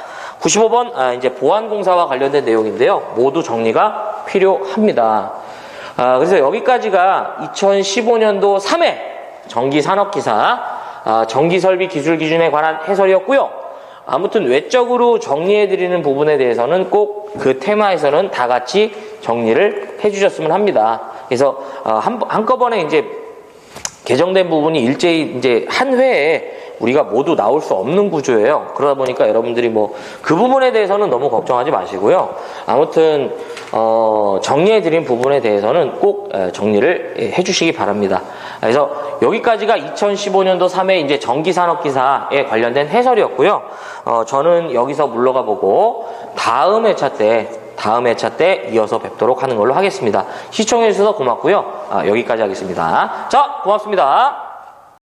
95번 이제 보안공사와 관련된 내용인데요. 모두 정리가 필요합니다. 그래서 여기까지가 2015년도 3회 전기산업기사 전기설비 기술 기준에 관한 해설이었고요. 아무튼 외적으로 정리해드리는 부분에 대해서는 꼭 그 테마에서는 다 같이 정리를 해주셨으면 합니다. 그래서 한꺼번에 이제 개정된 부분이 일제히 이제 한 회에 우리가 모두 나올 수 없는 구조예요. 그러다 보니까 여러분들이 뭐 그 부분에 대해서는 너무 걱정하지 마시고요. 아무튼 정리해드린 부분에 대해서는 꼭 정리를 해주시기 바랍니다. 그래서 여기까지가 2015년도 3회 이제 전기산업기사에 관련된 해설이었고요. 저는 여기서 물러가 보고 다음 회차 때 이어서 뵙도록 하는 걸로 하겠습니다. 시청해주셔서 고맙고요. 여기까지 하겠습니다. 자, 고맙습니다.